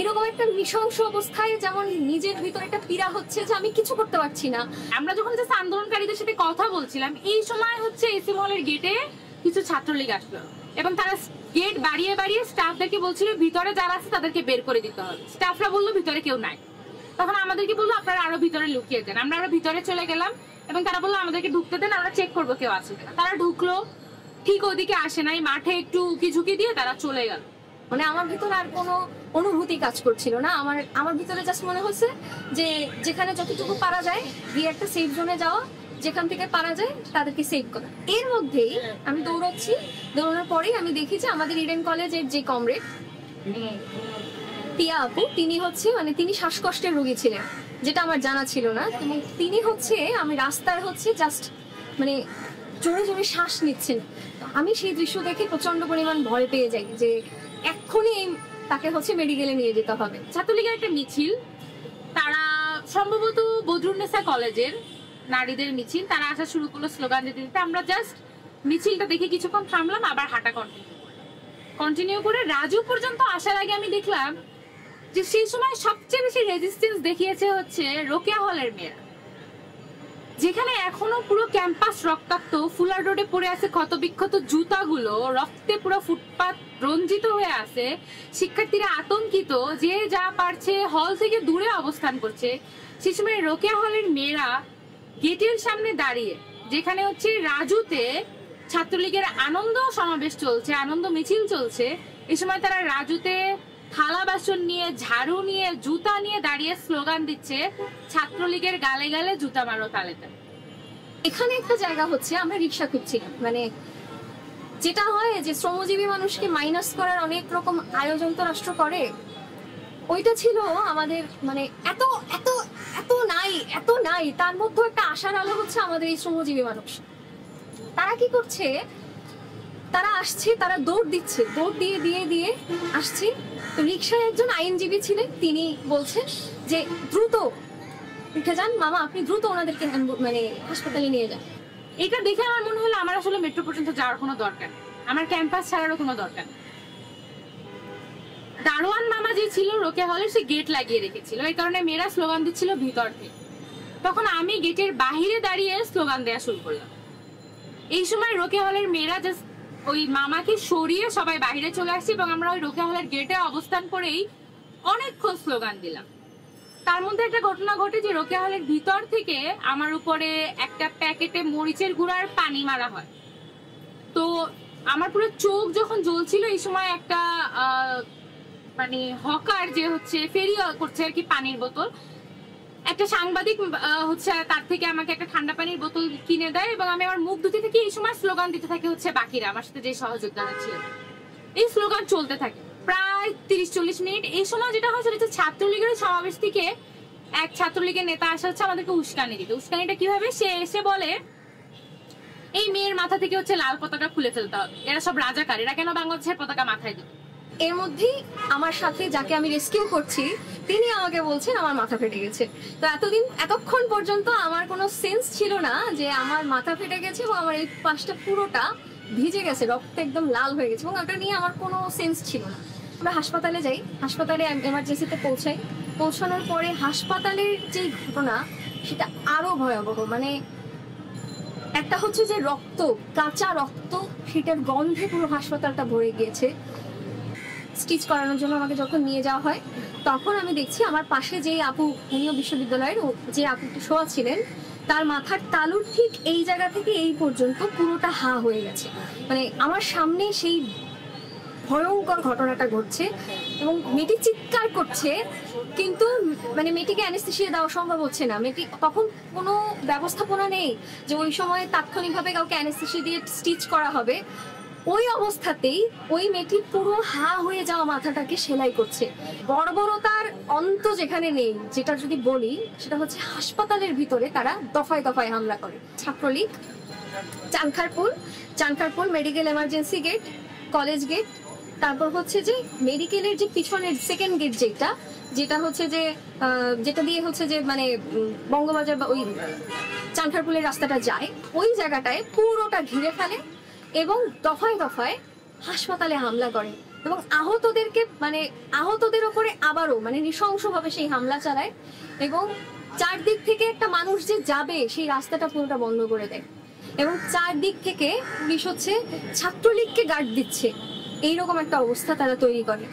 এরকম একটা নৃশংস অবস্থায় যেমন নিজের ভিতরে একটা পীড়া হচ্ছে যে আমি কিছু করতে পারছি না। আমরা যখন জাস্ট আন্দোলনকারীদের সাথে কথা বলছিলাম, এই সময় হচ্ছে এসি মলের গেটে কিছু ছাত্রলীগ আসলো এবং তারা গেট বাড়িয়ে বাড়িয়ে স্টাফদেরকে বলছিল ভিতরে যারা আছে তাদেরকে বের করে দিতে হবে। স্টাফরা বললো ভিতরে কেউ নাই। তখন আমাদেরকে বললো আপনারা আরো ভিতরে লুকিয়ে দেন। আমরা আরো ভিতরে চলে গেলাম এবং তারা বললো আমাদেরকে ঢুকতে দেন, আমরা চেক করবো কেউ আছে কিনা। তারা ঢুকলো, ঠিক ওদিকে আসে নাই, মাঠে একটু উকি ঝুঁকি দিয়ে তারা চলে গেল। মানে আমার ভিতরে আর কোনো অনুভূতি কাজ করছিল না। আমার ভিতরে জাস্ট মনে হচ্ছে যে যেখানে যতটুকু পারা যায় গিয়ে একটা সেফ জোনে যাওয়া, যেখান থেকে পারা যায় তাদেরকে সেভ করা। এর মধ্যেই আমি দৌড়াচ্ছি, দৌড়ানোর পরেই আমি দেখি যে আমাদের ইডেন কলেজের যে কমরেড টিয়া আপু, তিনি হচ্ছে মানে তিনি শ্বাসকষ্টের রোগী ছিলেন, যেটা আমার জানা ছিল না। এবং তিনি হচ্ছে আমি রাস্তার হচ্ছে জাস্ট মানে জোরে জোরে শ্বাস নিচ্ছেন। আমি সেই দৃশ্য দেখে প্রচন্ড পরিমাণ ভয় পেয়ে যাই যে এক্ষুনি তাকে হচ্ছে মেডিকেলে নিয়ে যেতে হবে। ছাত্রলীগের একটা মিছিল, তারা সম্ভবত বদরুন্নেসা কলেজের নারীদের মিছিল, তারা আসা শুরু করলো স্লোগান দিতে দিতে। আমরা জাস্ট মিছিলটা দেখে কিছুক্ষণ থামলাম, আবার হাঁটা কন্টিনিউ করে রাজু পর্যন্ত আসার আগে আমি দেখলাম যে সেই সময় সবচেয়ে বেশি রেজিস্ট্যান্স দেখিয়েছে হচ্ছে রোকেয়া হলের মেয়েরা, যেখানে এখনো পুরো ক্যাম্পাস রক্তাক্ত, ফুলার রোডে পড়ে আছে ক্ষতবিক্ষত জুতাগুলো, রক্তে পুরো ফুটপাত রঞ্জিত হয়ে আছে। শিক্ষার্থীরা আতঙ্কিত, যে যা পারছে হল থেকে দূরে অবস্থান করছে। সেই সময় রোকেয়া হলের মেয়েরা গেটের সামনে দাঁড়িয়ে, যেখানে হচ্ছে রাজুতে ছাত্রলীগের আনন্দ সমাবেশ চলছে, আনন্দ মিছিল চলছে, এই সময় তারা রাজুতে থালা বাসন নিয়ে, ঝাড়ু নিয়ে, জুতা নিয়ে দাঁড়িয়ে স্লোগান দিচ্ছে, ছাত্রলীগের গালে গালে জুতা মারো তালেতে। এখানে একটা জায়গা হচ্ছে আমরা রিক্সা খুঁজছিলাম, মানে যেটা হয় যে শ্রমজীবী মানুষকে মাইনাস করার অনেক রকম আয়োজন তো রাষ্ট্র করে, ওইটা ছিল আমাদের মানে এত এত এত নাই তার মধ্যে একটা আশার আলো হচ্ছে আমাদের এই শ্রমজীবী মানুষ। তারা কি করছে, তারা আসছে, তারা দৌড় দিচ্ছে, দৌড় দিয়ে দিয়ে দিয়ে আসছে। তো রিক্সায় একজন আইনজীবী ছিলেন, তিনি বলছেন যে দ্রুত উঠে যান মামা, আপনি দ্রুত ওনাদেরকে মানে হাসপাতালে নিয়ে যান। এটা দেখে আমার মনে হলো আমার আসলে মেট্রো পর্যন্ত যাওয়ার কোনো দরকার নেই, আমার ক্যাম্পাস ছাড়ারও কোনো দরকার নেই। দারোয়ান মামা যে ছিল রোকেয়া হলের, সে গেট লাগিয়ে রেখেছিল, এই কারণে মেয়েরা স্লোগান দিচ্ছিল ভিতর থেকে। তখন আমি গেটের বাহিরে দাঁড়িয়ে স্লোগান দেওয়া শুরু করলাম। এই সময় রোকেয়া হলের মেয়েরা জাস্ট ওই মামাকে সরিয়ে সবাই বাহিরে চলে আসছে এবং আমরা ওই রোকেয়া হলের গেটে অবস্থান করেই অনেকক্ষণ স্লোগান দিলাম। তার মধ্যে একটা ঘটনা ঘটে যে রোকেয়া হলের ভিতর থেকে আমার উপরে একটা প্যাকেটে মরিচের গুঁড়ার পানি মারা হয়। তো আমার পুরো চোখ যখন জ্বলছিল, এই সময় একটা মানে হকার যে হচ্ছে ফেরি করছে আর কি পানির বোতল, একটা সাংবাদিক হচ্ছে তার থেকে আমাকে একটা ঠান্ডা পানির বোতল কিনে দেয় এবং আমি আমার মুখ ধুতে থাকি। এই সময় স্লোগান দিতে থাকে হচ্ছে বাকিরা, আমার সাথে যে সহযোদ্ধারা ছিল। এই স্লোগান চলতে থাকে প্রায় 30-40 মিনিট। এই সময় যেটা হয় সেটা হচ্ছে ছাত্রলীগের সমাবেশ থেকে এক ছাত্রলীগের নেতা আসা হচ্ছে আমাদেরকে উস্কানি দিতে। উস্কানিটা কিভাবে, সে এসে বলে এই মেয়ের মাথা থেকে হচ্ছে লাল পতাকা খুলে ফেলতে হবে, এরা সব রাজাকার, এরা কেন বাংলাদেশের পতাকা মাথায় দিবে। এর মধ্যেই আমার সাথে যাকে আমি রেস্কিউ করছি তিনি আমাকে বলছেন আমার মাথা ফেটে গেছে। তো এতক্ষণ পর্যন্ত আমার কোনো সেন্স ছিল না যে আমার মাথা ফেটে গেছে এবং আমার এই পাশটা পুরোটা ভিজে গেছে, রক্ত একদম লাল হয়ে গেছে এবং ওটা নিয়ে আমার কোনো সেন্স ছিল না। আমরা হাসপাতালে যাই, হাসপাতালে এমার্জেন্সিতে পৌঁছানোর পরে হাসপাতালের যে ঘটনা, সেটা আরো ভয়াবহ। মানে একটা হচ্ছে যে রক্ত, কাঁচা রক্ত, সেটার গন্ধে পুরো হাসপাতালটা ভরে গিয়েছে। স্টিচ করানোর জন্য আমাকে যখন নিয়ে যাওয়া হয় তখন আমি দেখছি আমার পাশে যে আপু, উনিও বিশ্ববিদ্যালয়ের, যে আপুটি শোয়া ছিলেন, তার মাথার তালুর ঠিক এই জায়গা থেকে এই পর্যন্ত পুরোটা হা হয়ে গেছে। মানে আমার সামনে সেই ভয়ঙ্কর ঘটনাটা ঘটছে এবং মেয়েটি চিৎকার করছে, কিন্তু মানে মেয়েটিকে অ্যানেস্থেসিয়া দেওয়া সম্ভব হচ্ছে না। মেয়েটি তখন কোনো ব্যবস্থাপনা নেই যে ওই সময় তাৎক্ষণিকভাবে কাউকে অ্যানেস্থেসিয়া দিয়ে স্টিচ করা হবে। ওই অবস্থাতেই ওই মেয়েটি পুরো হা হয়ে যাওয়া মাথাটাকে সেলাই করছে। বর্বরতার অন্ত যেখানে নেই, যেটা যদি বলি সেটা হচ্ছে হাসপাতালের ভিতরে তারা দফায় দফায় হামলা করে। Chhatra League, Chankharpul medical emergency gate, college gate, তারপর হচ্ছে যে মেডিকেলের যে পিছনের সেকেন্ড গেট, যেটা হচ্ছে যে যেটা দিয়ে হচ্ছে যে মানে বঙ্গবাজার বা ওই চানখারপুলের রাস্তাটা যায়, ওই জায়গাটায় পুরোটা ঘিরে ফেলে এবং দফায় দফায় হাসপাতালে হামলা করে এবং আহতদের উপরে আবারও মানে নৃশংসভাবে সেই হামলা চালায় এবং চারদিক থেকে একটা মানুষ যে যাবে সেই রাস্তাটা পুরোটা বন্ধ করে দেয় এবং চারদিক থেকে পুলিশ হচ্ছে ছাত্রলীগকে গার্ড দিচ্ছে। এইরকম একটা অবস্থা তারা তৈরি করে।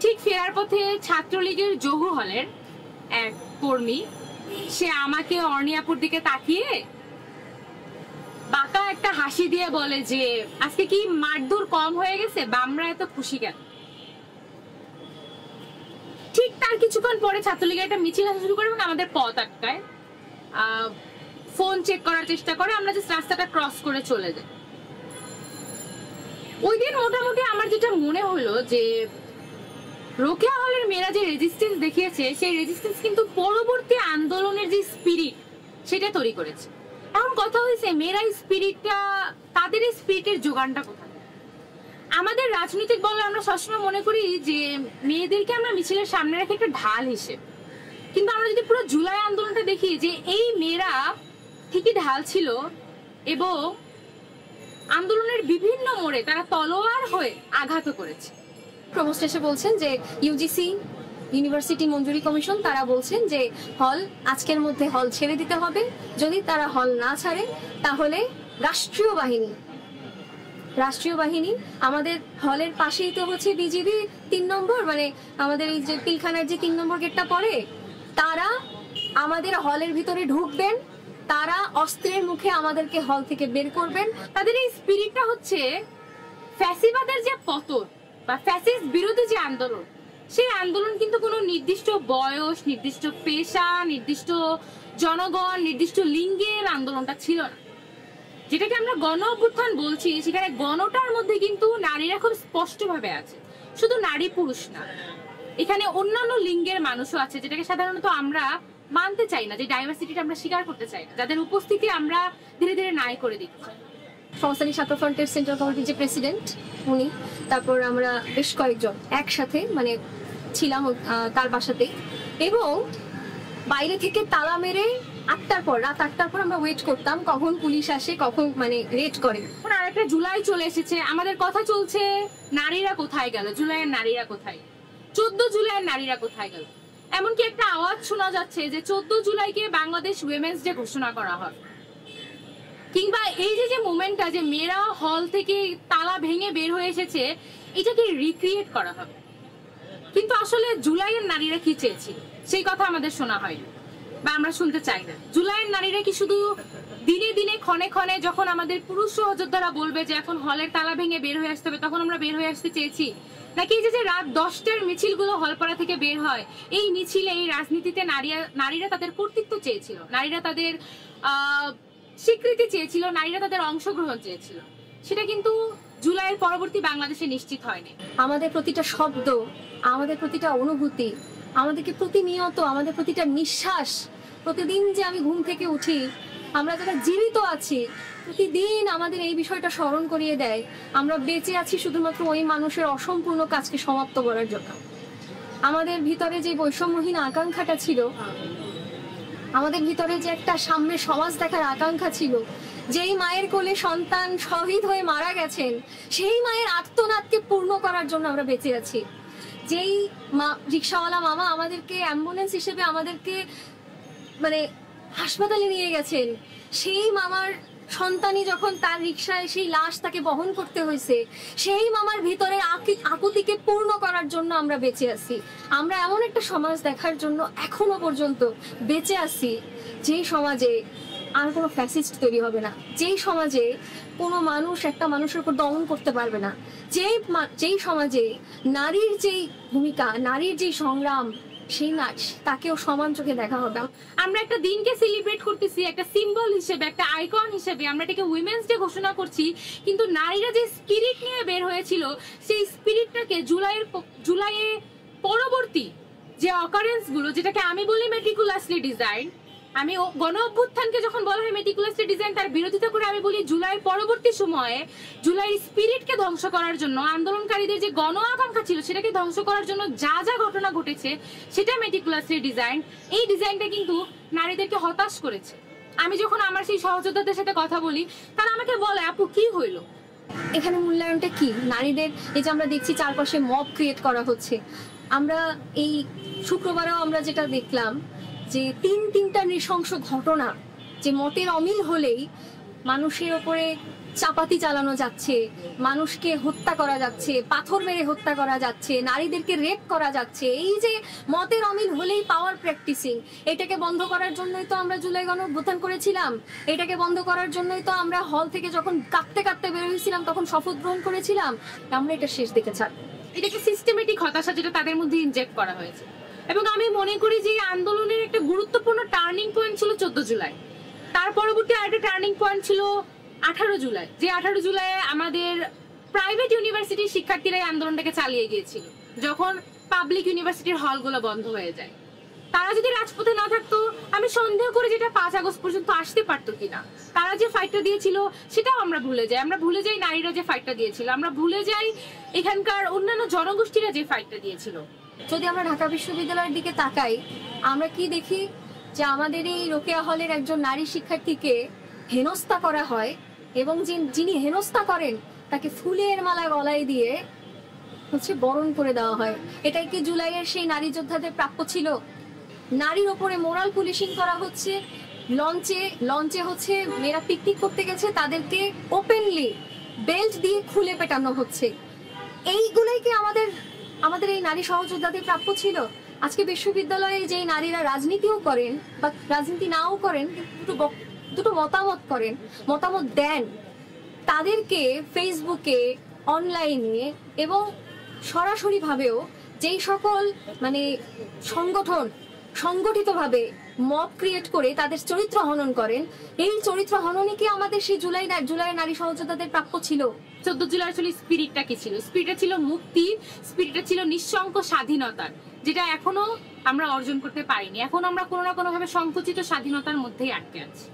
ঠিক ফেরার পথে ছাত্রলীগের জহু হলের এক কর্মী, সে আমাকে অর্ণিয়াপুর দিকে তাকিয়ে বাঁকা একটা হাসি দিয়ে বলে যে আজকে কি মারধর কম হয়ে গেছে, বামরা এত খুশি কেন? ঠিক তার কিছুক্ষণ পরে ছাত্রলীগের একটা মিছিল আসা শুরু করে এবং আমাদের পথ আটকায়, ফোন চেক করার চেষ্টা করে, আমরা জাস্ট রাস্তাটা ক্রস করে চলে যাই। ওই দিন মোটামুটি আমার যেটা মনে হলো যে রোকেয়া হলের মেয়েরা যে রেজিস্ট্যান্স দেখিয়েছে, সেই রেজিস্ট্যান্স কিন্তু পরবর্তী আন্দোলনের যে স্পিরিট সেটা তৈরি করেছে। এখন কথা হয়েছে মেয়েরা স্পিরিটটা, তাদের স্পিরিটের যোগানটা কোথায়? আমাদের রাজনৈতিক বলে আমরা সবসময় মনে করি যে মেয়েদেরকে আমরা মিছিলের সামনে রেখে একটা ঢাল হিসেবে, কিন্তু আমরা যদি পুরো জুলাই আন্দোলনটা দেখি যে এই মেয়েরা ঠিকই ঢাল ছিল এবং আন্দোলনের বিভিন্ন মোড়ে তারা তলোয়ার হয়ে আঘাত করেছে। প্রভোস্ট এসে বলছেন যে ইউজিসি, ইউনিভার্সিটি মঞ্জুরি কমিশন, তারা বলছেন যে হল আজকের মধ্যে হল ছেড়ে দিতে হবে। যদি তারা হল না ছাড়ে তাহলে রাষ্ট্রীয় বাহিনী আমাদের হলের পাশেই তো হচ্ছে বিজিবি 3 নম্বর, মানে আমাদের এই যে পিলখানার যে 3 নম্বর গেটটা পড়ে, তারা আমাদের হলের ভিতরে ঢুকবেন, তারা অস্ত্রের মুখে আমাদেরকে হল থেকে বের করবেন। তাদের এই স্পিরিটটা হচ্ছে ফ্যাসিবাদের যে পতন বা ফ্যাসিস্ট বিরোধী যে আন্দোলন, সেই আন্দোলন কিন্তু কোনো নির্দিষ্ট বয়স, নির্দিষ্ট পেশা, নির্দিষ্ট জনগণ, নির্দিষ্ট লিঙ্গের আন্দোলনটা ছিল না। যেটাকে আমরা গণ অভ্যুত্থান বলছি, সেখানে গণটার মধ্যে কিন্তু নারীরা খুব স্পষ্টভাবে আছে, শুধু নারী পুরুষ না, এখানে অন্যান্য লিঙ্গের মানুষও আছে, যেটাকে সাধারণত আমরা মানতে চাই না, যে ডাইভার্সিটিটা আমরা স্বীকার করতে চাই না, যাদের উপস্থিতি আমরা ধীরে ধীরে নাই করে দিচ্ছি। সংস্থানী ছাত্র ফ্রন্টের সেন্ট্রাল কমিটির যে প্রেসিডেন্ট উনি, তারপর আমরা বেশ কয়েকজন একসাথে মানে ছিলাম তার বাসাতেই, এবং বাইরে থেকে তালা মেরে রাত 8টার পর আমরা ওয়েট করতাম কখন পুলিশ আসে, কখন মানে রেড করে। আর একটা জুলাই চলে এসেছে, আমাদের কথা চলছে নারীরা কোথায় গেল, জুলাইয়ের নারীরা কোথায়, 14 জুলাইয়ের নারীরা কোথায় গেল। এমনকি একটা আওয়াজ শোনা যাচ্ছে যে 14 জুলাইকে বাংলাদেশ উইমেন্স ডে ঘোষণা করা হয়, কিংবা এই যে মুভমেন্টটা যে মেয়েরা হল থেকে তালা ভেঙে বের হয়ে এসেছে, এটাকে রিক্রিয়েট করা হবে। কিন্তু আসলে জুলাইয়ের নারীরা কি চেয়েছিল সেই কথা আমাদের শোনা হয়নি বা আমরা শুনতে চাই না। জুলাইয়ের নারীরা কি শুধু দিনে দিনে ক্ষণে ক্ষণে যখন আমাদের পুরুষ সহযোদ্ধারা বলবে যে এখন হলের তালা ভেঙে বের হয়ে আসতে হবে, তখন আমরা বের হয়ে আসতে চেয়েছি? নাকি এই যে রাত 10টার মিছিলগুলো হলপাড়া থেকে বের হয়, এই মিছিলে এই রাজনীতিতে নারীরা তাদের কর্তৃত্ব চেয়েছিল, নারীরা তাদের স্বীকৃতি চেয়েছিল, নারীরা তাদের অংশগ্রহণ চেয়েছিল? সেটা কিন্তু জুলাইয়ের পরবর্তী বাংলাদেশে নিশ্চিত হয়নি। আমাদের প্রতিটা শব্দ, আমাদের প্রতিটা অনুভূতি, আমাদেরকে প্রতিনিয়ত, আমাদের প্রতিটা নিঃশ্বাস, প্রতিদিন যে আমি ঘুম থেকে উঠি, আমরা যারা জীবিত আছি, প্রতিদিন আমাদের এই বিষয়টা স্মরণ করিয়ে দেয় আমরা বেঁচে আছি শুধুমাত্র ওই মানুষের অসম্পূর্ণ কাজকে সমাপ্ত করার জন্য। আমাদের ভিতরে যে বৈষম্যহীন আকাঙ্ক্ষাটা ছিল, আমাদের ভিতরে যে একটা সামনে সমাজ দেখার আকাঙ্ক্ষা ছিল, যেই মায়ের কোলে সন্তান শহীদ হয়ে মারা গেছেন, সেই মায়ের আর্তনাদকে পূর্ণ করার জন্য আমরা বেঁচে আছি। যেই রিক্সাওয়ালা মামা আমাদেরকে অ্যাম্বুলেন্স হিসেবে আমাদেরকে মানে হাসপাতালে নিয়ে গেছেন, সেই মামার সন্তানই যখন তার রিকশায় সেই লাশ তাকে বহন করতে হয়েছে, সেই মামার ভিতরের আকুতিকে পূর্ণ করার জন্য আমরা বেঁচে আছি। আমরা এমন একটা সমাজ দেখার জন্য এখনো পর্যন্ত বেঁচে আছি, যেই সমাজে আর কোনো ফ্যাসিস্ট তৈরি হবে না, যেই সমাজে কোনো মানুষ একটা মানুষের উপর দমন করতে পারবে না, যেই সমাজে নারীর যেই ভূমিকা, নারীর যেই সংগ্রাম, সেই নাচ তাকেও সমান চোখে দেখা হবে। আমরা একটা দিনকে সেলিব্রেট করতেছি, একটা সিম্বল হিসেবে, একটা আইকন হিসেবে আমরা এটাকে উইমেন্স ডে ঘোষণা করছি, কিন্তু নারীরা যে স্পিরিট নিয়ে বের হয়েছিল সেই স্পিরিটটাকে জুলাইয়ে পরবর্তী যে অকারেন্স গুলো, যেটাকে আমি বলি মেটিকুলাসলি ডিজাইন, আমি গণ অভ্যুত্থানকে যখন বলা হয় মেটিকুলাসলি ডিজাইন, তার বিরোধিতা করে আমি বলি জুলাইয়ের পরবর্তী সময়ে জুলাইয়ের স্পিরিটকে ধ্বংস করার জন্য, আন্দোলনকারীদের যে গণ আকাঙ্ক্ষা ছিল সেটাকে ধ্বংস করার জন্য যা যা ঘটনা ঘটেছে সেটা মেটিকুলাসলি ডিজাইন। এই ডিজাইনটা কিন্তু নারীদেরকে হতাশ করেছে। আমি যখন আমার সেই সহযোদ্ধাদের সাথে কথা বলি, তারা আমাকে বলে আপু কি হইলো, এখানে মূল্যায়নটা কি? নারীদের এই যে আমরা দেখছি চারপাশে মব ক্রিয়েট করা হচ্ছে, আমরা এই শুক্রবারেও আমরা যেটা দেখলাম যে তিনটা নৃশংস ঘটনা, যে মতের অমিল হলেই মানুষের ওপরে চাপাতি চালানো যাচ্ছে, মানুষকে হত্যা করা যাচ্ছে, পাথর মেরে হত্যা করা যাচ্ছে, নারীদেরকে রেপ করা যাচ্ছে। এই যে মতের অমিল হলেই পাওয়ার প্র্যাকটিসিং, এটাকে বন্ধ করার জন্যই তো আমরা জুলাই গণ অভ্যুত্থান করেছিলাম, এটাকে বন্ধ করার জন্যই তো আমরা হল থেকে যখন কাঁদতে কাঁদতে বের হয়েছিলাম তখন শপথ গ্রহণ করেছিলাম। আমরা এটা শেষ দেখে ছাড়, এটাকে সিস্টেমেটিক হতাশা যেটা তাদের মধ্যে ইনজেক্ট করা হয়েছে। এবং আমি মনে করি যে আন্দোলনের একটা গুরুত্বপূর্ণ টার্নিং পয়েন্ট ছিল 14 জুলাই। তার পরবর্তী আরেকটা টার্নিং পয়েন্ট ছিল 18 জুলাই, যে 18 জুলাই আমাদের প্রাইভেট ইউনিভার্সিটির শিক্ষার্থীরাই আন্দোলনটাকে চালিয়ে গিয়েছিল, যখন পাবলিক ইউনিভার্সিটির হলগুলো বন্ধ হয়ে যায়। তারা যদি রাজপথে না থাকতো, আমি সন্দেহ করি যেটা 5 আগস্ট পর্যন্ত আসতে পারতো কিনা। তারা যে ফাইটটা দিয়েছিল সেটাও আমরা ভুলে যাই। আমরা ভুলে যাই নারীরা যে ফাইটটা দিয়েছিল, আমরা ভুলে যাই এখানকার অন্যান্য জনগোষ্ঠীরা যে ফাইটটা দিয়েছিল। যদি আমরা ঢাকা বিশ্ববিদ্যালয়ের দিকে তাকাই, আমরা কি দেখি যে আমাদের এই রোকেয়া হলের একজন নারী শিক্ষার্থীকে হেনস্থা করা হয়, এবং যিনি হেনস্থা করেন তাকে ফুলের মালা গলায় দিয়ে বরণ করে দেওয়া হয়। এটাই কি জুলাইয়ের সেই নারী যোদ্ধাদের প্রাপ্য ছিল? নারীর ওপরে মোরাল পুলিশিং করা হচ্ছে, লঞ্চে হচ্ছে মেয়েরা পিকনিক করতে গেছে, তাদেরকে ওপেনলি বেল্ট দিয়ে খুলে পেটানো হচ্ছে। এইগুলোই কি আমাদের এই নারী সহযোদ্ধাদের প্রাপ্য ছিল? আজকে বিশ্ববিদ্যালয়ে যে নারীরা রাজনীতিও করেন বা রাজনীতি নাও করেন, দুটো মতামত দেন, তাদেরকে ফেসবুকে, অনলাইনে এবং সরাসরি ভাবেও যেই সকল সংগঠিতভাবে মব ক্রিয়েট করে তাদের চরিত্র হনন করেন, এই চরিত্র হননই কি আমাদের সেই জুলাই নারী সহযোদ্ধাদের প্রাপ্য ছিল? 14 জুলাই আসলে স্পিরিটটা কি ছিল? স্পিরিটটা ছিল মুক্তির, স্পিরিটটা ছিল নিঃশঙ্ক স্বাধীনতার, যেটা এখনো আমরা অর্জন করতে পারিনি। এখন আমরা কোনো না কোনো ভাবে সংকুচিত স্বাধীনতার মধ্যেই আটকে আছি।